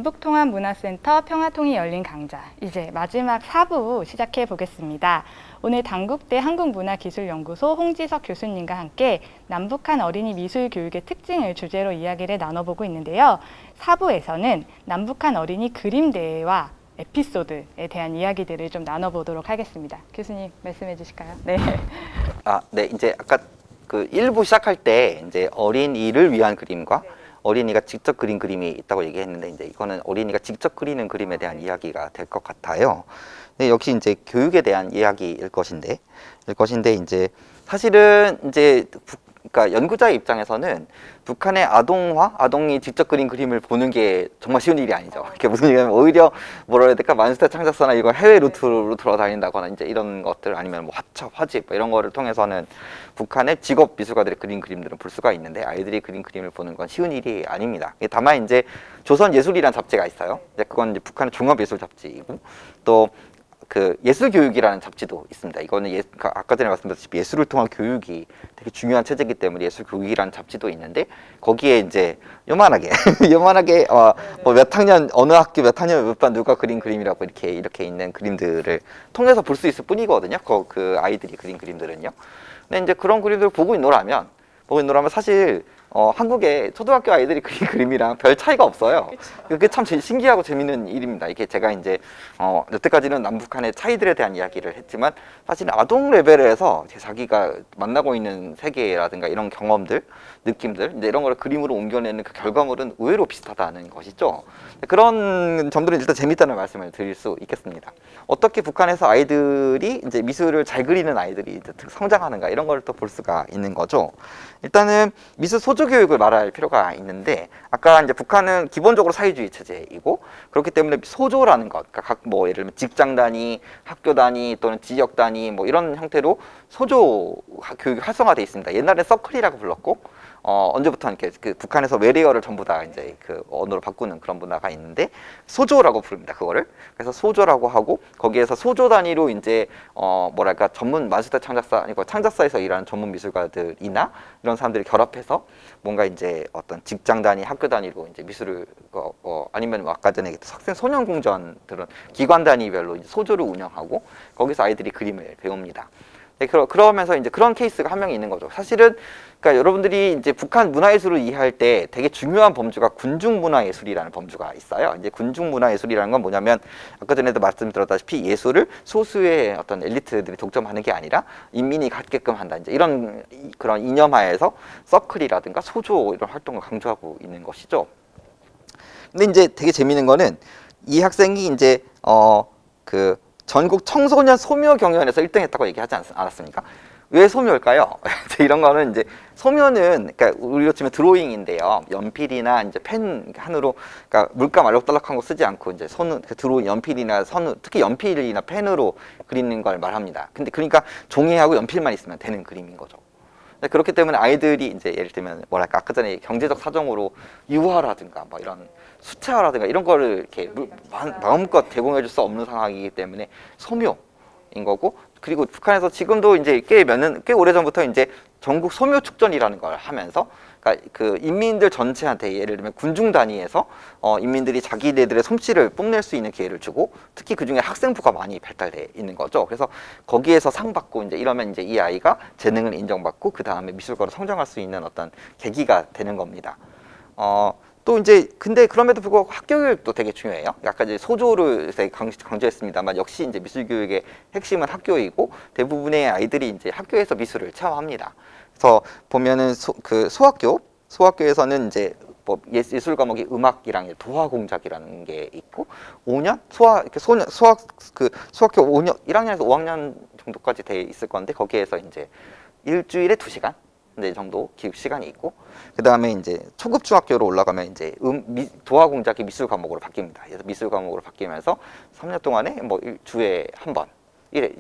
남북통합문화센터 평화통이 열린 강좌, 이제 마지막 4부 시작해 보겠습니다. 오늘 단국대 한국문화기술연구소 홍지석 교수님과 함께 남북한 어린이 미술 교육의 특징을 주제로 이야기를 나눠보고 있는데요. 4부에서는 남북한 어린이 그림대회와 에피소드에 대한 이야기들을 좀 나눠보도록 하겠습니다. 교수님 말씀해 주실까요? 네. 네. 이제 아까 그 1부 시작할 때 이제 어린이를 위한 그림과 어린이가 직접 그린 그림이 있다고 얘기했는데, 이제 이거는 어린이가 직접 그리는 그림에 대한 이야기가 될 것 같아요. 근데 역시 이제 교육에 대한 이야기일 것인데 이제 사실은 이제 그러니까 연구자의 입장에서는 북한의 아동이 직접 그린 그림을 보는 게 정말 쉬운 일이 아니죠. 이게 무슨 얘기냐면, 오히려 뭐라 해야 될까, 만스터 창작사나 이거 해외 루트로 돌아다닌다거나 이제 이런 것들, 아니면 뭐 화첩, 화집 이런 거를 통해서는 북한의 직업 미술가들이 그린 그림들은 볼 수가 있는데, 아이들이 그린 그림을 보는 건 쉬운 일이 아닙니다. 다만 이제 조선예술이라는 잡지가 있어요. 이제 그건 이제 북한의 종합예술 잡지이고, 또 그 예술교육이라는 잡지도 있습니다. 이거는 아까 전에 말씀드렸다시피 예술을 통한 교육이 되게 중요한 체제이기 때문에 예술교육이라는 잡지도 있는데, 거기에 이제 요만하게 뭐 몇 학년 어느 학교 몇 학년 몇 반 누가 그린 그림이라고 이렇게 있는 그림들을 통해서 볼 수 있을 뿐이거든요. 그 아이들이 그린 그림들은요. 근데 이제 그런 그림들을 보고 있노라면 사실 한국의 초등학교 아이들이 그린 그림이랑 별 차이가 없어요. 그게 참 신기하고 재밌는 일입니다. 이게 제가 이제 여태까지는 남북한의 차이들에 대한 이야기를 했지만, 사실 아동 레벨에서 자기가 만나고 있는 세계라든가 이런 경험들, 느낌들, 이제 이런 걸 그림으로 옮겨내는 그 결과물은 의외로 비슷하다는 것이죠. 그런 점들은 일단 재밌다는 말씀을 드릴 수 있겠습니다. 어떻게 북한에서 아이들이 이제 미술을 잘 그리는 아이들이 이제 성장하는가, 이런 걸 또 볼 수가 있는 거죠. 일단은 미술 소조 교육을 말할 필요가 있는데, 아까 이제 북한은 기본적으로 사회주의 체제이고, 그렇기 때문에 소조라는 것, 그러니까 각 뭐 예를 들면 직장 단위, 학교 단위 또는 지역 단위 뭐 이런 형태로 소조 교육이 활성화되어 있습니다. 옛날에 서클이라고 불렀고, 언제부터 이렇게 그 북한에서 외래어를 전부 다 이제 그 언어로 바꾸는 그런 문화가 있는데, 소조라고 부릅니다, 그거를. 그래서 소조라고 하고, 거기에서 소조 단위로 이제 뭐랄까, 전문 마스터 창작사, 아니고 창작사에서 일하는 전문 미술가들이나 이런 사람들이 결합해서 뭔가 이제 어떤 직장 단위, 학교 단위로 이제 미술을 아니면 뭐 아까 전에 얘기했던 학생 소년 공전들은 기관 단위별로 이제 소조를 운영하고, 거기서 아이들이 그림을 배웁니다. 네, 그러면서 이제 그런 케이스가 한 명이 있는 거죠. 사실은 그러니까 여러분들이 이제 북한 문화예술을 이해할 때 되게 중요한 범주가 군중문화예술이라는 범주가 있어요. 이제 군중문화예술이라는 건 뭐냐면, 아까 전에도 말씀드렸다시피 예술을 소수의 어떤 엘리트들이 독점하는 게 아니라 인민이 갖게끔 한다, 이제 이런 그런 이념하에서 서클이라든가 소조 이런 활동을 강조하고 있는 것이죠. 근데 이제 되게 재미있는 거는, 이 학생이 이제 그 전국 청소년 소묘 경연에서 1등 했다고 얘기하지 않았습니까? 왜 소묘일까요? 이런 거는 이제 소묘는, 그러니까 우리로 치면 드로잉인데요. 연필이나 이제 펜 한으로, 그러니까 물감 알록달록한 거 쓰지 않고 이제 드로잉, 연필이나 특히 연필이나 펜으로 그리는 걸 말합니다. 근데 그러니까 종이하고 연필만 있으면 되는 그림인 거죠. 그렇기 때문에 아이들이 이제 예를 들면 뭐랄까, 아까 전에 경제적 사정으로 유화라든가 뭐 이런 수채화라든가 이런 거를 이렇게 마음껏 제공해줄 수 없는 상황이기 때문에 소묘인 거고, 그리고 북한에서 지금도 이제 꽤 오래전부터 이제 전국 소묘 축전이라는 걸 하면서, 그러니까 그 인민들 전체한테 예를 들면 군중 단위에서 인민들이 자기네들의 솜씨를 뽐낼 수 있는 기회를 주고, 특히 그 중에 학생부가 많이 발달돼 있는 거죠. 그래서 거기에서 상 받고 이제 이러면 이제 이 아이가 재능을 인정받고 그 다음에 미술가로 성장할 수 있는 어떤 계기가 되는 겁니다. 또 이제 근데 그럼에도 불구하고 학교 교육도 되게 중요해요. 아까 이제 소조를 되게 강조했습니다만, 역시 이제 미술 교육의 핵심은 학교이고, 대부분의 아이들이 이제 학교에서 미술을 체험합니다. 그래서 보면은 소학교에서는 이제 뭐 예술 과목이 음악이랑 도화 공작이라는 게 있고, 5년 소학교 5년 1학년에서 5학년 정도까지 돼 있을 건데, 거기에서 이제 일주일에 2시간 네 정도 교육 시간이 있고, 그 다음에 이제 초급 중학교로 올라가면 이제 도화 공작이 미술 과목으로 바뀝니다. 그래서 미술 과목으로 바뀌면서 3년 동안에 뭐 주에 한 번,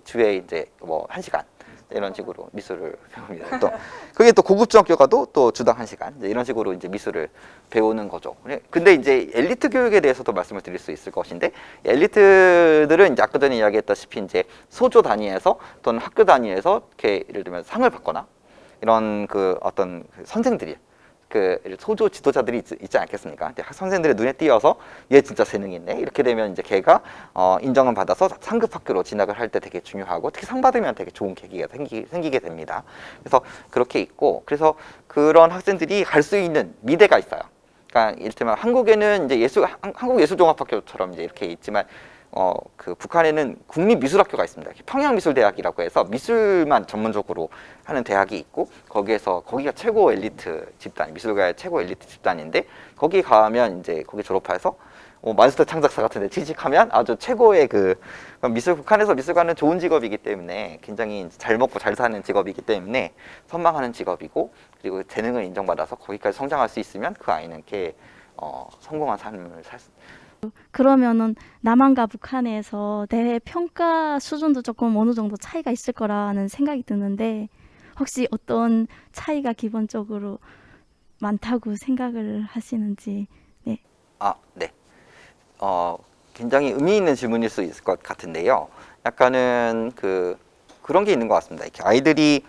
주에 이제 뭐 1시간 이런 식으로 미술을 배웁니다. 또 그게 또 고급 중학교 가도 또 주당 1시간 이런 식으로 이제 미술을 배우는 거죠. 근데 이제 엘리트 교육에 대해서도 말씀을 드릴 수 있을 것인데, 엘리트들은 이제 아까 전에 이야기했다시피 이제 소조 단위에서 또는 학교 단위에서 이렇게 예를 들면 상을 받거나, 이런 그 어떤 선생들이 그 소조 지도자들이 있지 않겠습니까? 이제 선생들의 눈에 띄어서 얘 진짜 재능이 있네. 이렇게 되면 이제 걔가 인정을 받아서 상급 학교로 진학을 할 때 되게 중요하고, 특히 상 받으면 되게 좋은 계기가 생기게 됩니다. 그래서 그렇게 있고, 그래서 그런 학생들이 갈 수 있는 미대가 있어요. 그러니까 이를테면 한국에는 이제 한국예술종합학교처럼 이제 이렇게 있지만, 그 북한에는 국립미술학교가 있습니다. 평양미술대학이라고 해서 미술만 전문적으로 하는 대학이 있고, 거기가 최고 엘리트 집단, 미술가의 최고 엘리트 집단인데, 거기 가면 이제 거기 졸업해서 만스터 창작사 같은 데 취직하면 아주 최고의 북한에서 미술가는 좋은 직업이기 때문에, 굉장히 잘 먹고 잘 사는 직업이기 때문에 선망하는 직업이고, 그리고 재능을 인정받아서 거기까지 성장할 수 있으면 그 아이는 이렇게 성공한 삶을 그러면은 남한과 북한에서 내 평가 수준도 조금 어느 정도 차이가 있을 거라는 생각이 드는데, 혹시 어떤 차이가 기본적으로 많다고 생각을 하시는지. 네. 네. 굉장히 의미 있는 질문일 수 있을 것 같은데요. 약간은 그런 게 있는 것 같습니다. 이렇게 아이들이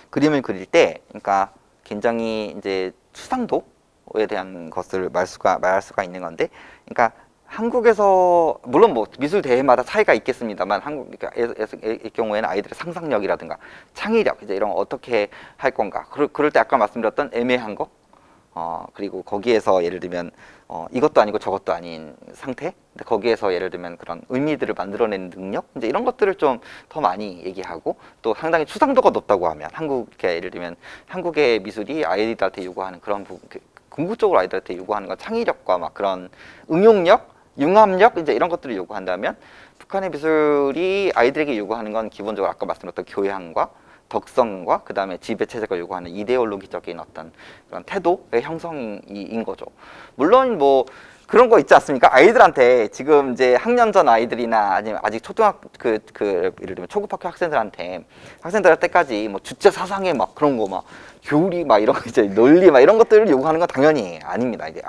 그림을 그릴 때, 그러니까 굉장히 이제 추상도에 대한 것을 말할 수가 있는 건데, 그러니까 한국에서 물론 뭐 미술 대회마다 차이가 있겠습니다만, 한국의 경우에는 아이들의 상상력이라든가 창의력, 이제 이런 거 어떻게 할 건가, 그럴 때 아까 말씀드렸던 애매한 거, 그리고 거기에서 예를 들면 이것도 아니고 저것도 아닌 상태, 근데 거기에서 예를 들면 그런 의미들을 만들어내는 능력, 이제 이런 것들을 좀 더 많이 얘기하고, 또 상당히 추상도가 높다고 하면 예를 들면 한국의 미술이 아이들한테 요구하는 그런 부분, 궁극적으로 아이들한테 요구하는 건 창의력과 막 그런 응용력, 융합력, 이제 이런 것들을 요구한다면, 북한의 미술이 아이들에게 요구하는 건 기본적으로 아까 말씀드렸던 교양과 덕성과 그 다음에 지배 체제가 요구하는 이데올로기적인 어떤 그런 태도의 형성인 거죠. 물론 뭐 그런 거 있지 않습니까? 아이들한테 지금 이제 학년 전 아이들이나 아니면 아직 예를 들면 초급학교 학생들한테까지 뭐 주체 사상의 막 그런 거 막 교리 막 이런 거 이제 논리 막 이런 것들을 요구하는 건 당연히 아닙니다. 이제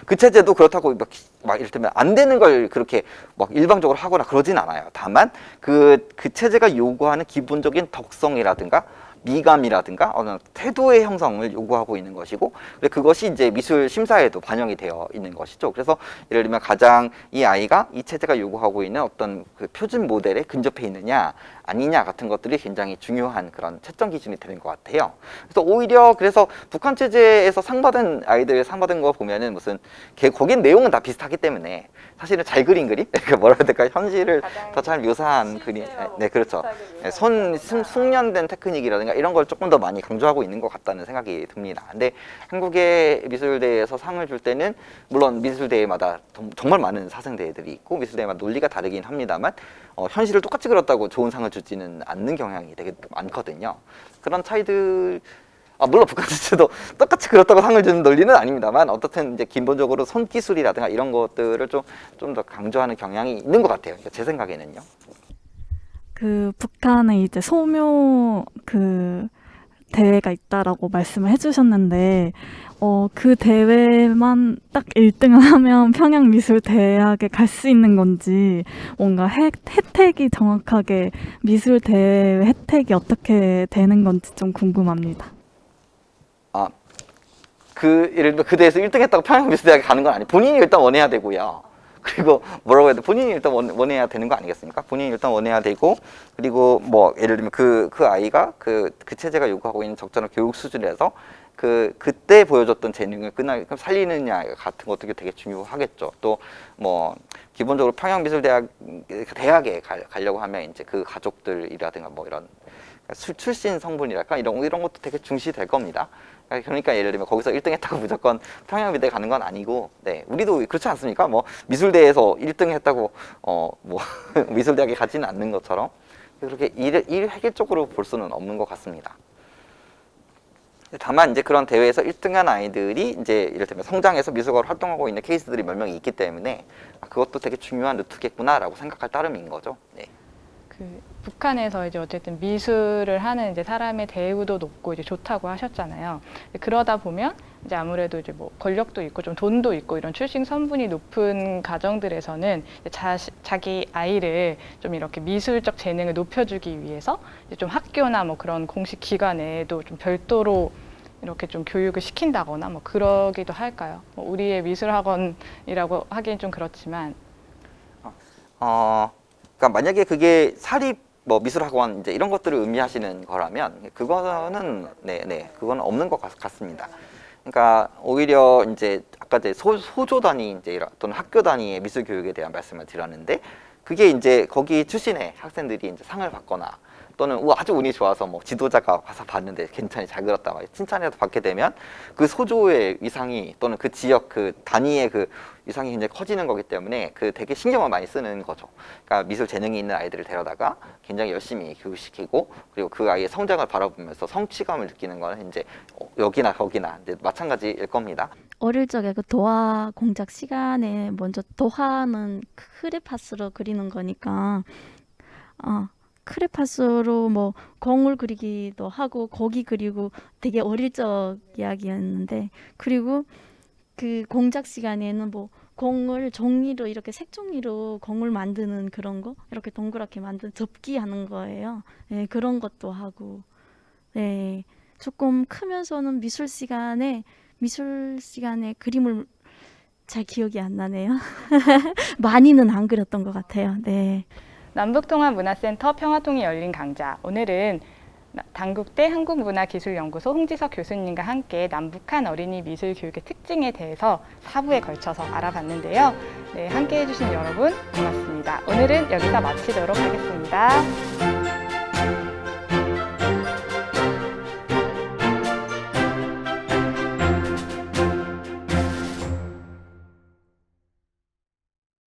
그 체제도 그렇다고 막 이를테면 안 되는 걸 그렇게 막 일방적으로 하거나 그러진 않아요. 다만 그 체제가 요구하는 기본적인 덕성이라든가 미감이라든가 어느 태도의 형성을 요구하고 있는 것이고, 그것이 이제 미술 심사에도 반영이 되어 있는 것이죠. 그래서 예를 들면 가장 이 아이가 이 체제가 요구하고 있는 어떤 그 표준 모델에 근접해 있느냐 아니냐 같은 것들이 굉장히 중요한 그런 채점 기준이 되는 것 같아요. 그래서 오히려 북한 체제에서 상 받은 거 보면은 거긴 내용은 다 비슷하기 때문에 사실은 잘 그린 그림, 뭐라 해야 될까, 현실을 더 잘 묘사한 그림, 네, 그렇죠. 숙련된 테크닉이라든가 이런 걸 조금 더 많이 강조하고 있는 것 같다는 생각이 듭니다. 근데 한국의 미술대회에서 상을 줄 때는 물론 미술대회마다 정말 많은 사생대회들이 있고 미술대회마다 논리가 다르긴 합니다만, 현실을 똑같이 그렸다고 좋은 상을 주지는 않는 경향이 되게 많거든요. 그런 차이들, 물론 북한 자체도 똑같이 그렇다고 상을 주는 논리는 아닙니다만, 어떻든 이제 기본적으로 손기술이라든가 이런 것들을 좀 더 강조하는 경향이 있는 것 같아요. 제 생각에는요. 북한에 이제 소묘 대회가 있다라고 말씀을 해주셨는데, 그 대회만 딱 1등을 하면 평양미술대학에 갈 수 있는 건지, 뭔가 혜택이 정확하게 미술대회 혜택이 어떻게 되는 건지 좀 궁금합니다. 예를 들면 그 대회에서 1등 했다고 평양미술대학에 가는 건 아니에요. 본인이 일단 원해야 되고요. 그리고 뭐라고 해야 돼? 본인이 일단 원해야 되는 거 아니겠습니까? 본인이 일단 원해야 되고, 그리고 뭐 예를 들면 그 아이가 그 체제가 요구하고 있는 적절한 교육 수준에서 그때 보여줬던 재능을 그날 살리느냐 같은 것도 되게 중요하겠죠. 또 뭐 기본적으로 평양미술대학에 가려고 하면 이제 그 가족들이라든가 뭐 이런 출신 성분이랄까 이런 것도 되게 중시될 겁니다. 그러니까 예를 들면 거기서 1등 했다고 무조건 평양미대 가는 건 아니고, 네, 우리도 그렇지 않습니까? 뭐 미술대에서 1등 했다고 뭐 미술대학에 가지는 않는 것처럼 그렇게 일획일적으로 볼 수는 없는 것 같습니다. 다만 이제 그런 대회에서 1등한 아이들이 이제 이를테면 성장해서 미술가로 활동하고 있는 케이스들이 몇 명이 있기 때문에 그것도 되게 중요한 루트겠구나라고 생각할 따름인 거죠. 네. 북한에서 이제 어쨌든 미술을 하는 이제 사람의 대우도 높고 이제 좋다고 하셨잖아요. 그러다 보면 이제 아무래도 이제 뭐 권력도 있고 좀 돈도 있고 이런 출신 성분이 높은 가정들에서는 자기 아이를 좀 이렇게 미술적 재능을 높여주기 위해서 이제 좀 학교나 뭐 그런 공식 기관에도 좀 별도로 이렇게 좀 교육을 시킨다거나 뭐 그러기도 할까요? 뭐 우리의 미술학원이라고 하기엔 좀 그렇지만. 그러니까 만약에 그게 사립 뭐 미술학원 이제 이런 것들을 의미하시는 거라면 그거는 그건 없는 것 같습니다. 그러니까 오히려 이제 아까 이제 소조 단위 이제 또는 학교 단위의 미술 교육에 대한 말씀을 드렸는데 그게 이제 거기 출신의 학생들이 이제 상을 받거나 또는 아주 운이 좋아서 뭐 지도자가 와서 봤는데 괜찮이 잘 그렸다 막 칭찬이라도 받게 되면 그 소조의 위상이 또는 그 지역 그 단위의 그 위상이 굉장히 커지는 거기 때문에 그 되게 신경을 많이 쓰는 거죠. 그러니까 미술 재능이 있는 아이들을 데려다가 굉장히 열심히 교육시키고 그리고 그 아이의 성장을 바라보면서 성취감을 느끼는 거는 이제 여기나 거기나 이제 마찬가지일 겁니다. 어릴 적에 그 도화 공작 시간에 먼저 도화는 크레파스로 그리는 거니까 크레파스로 뭐 거울 그리기도 하고 고기 그리고 되게 어릴 적 이야기였는데 그리고 그 공작 시간에는 뭐 공을 종이로 이렇게 색종이로 공을 만드는 그런 거 이렇게 동그랗게 만든 접기 하는 거예요. 네, 그런 것도 하고 네, 조금 크면서는 미술 시간에 그림을 잘 기억이 안 나네요. 많이는 안 그렸던 것 같아요. 네. 남북통합문화센터 평화통이 열린 강좌. 오늘은 단국대 한국문화기술연구소 홍지석 교수님과 함께 남북한 어린이 미술 교육의 특징에 대해서 4부에 걸쳐서 알아봤는데요. 네, 함께 해주신 여러분 고맙습니다. 오늘은 여기서 마치도록 하겠습니다.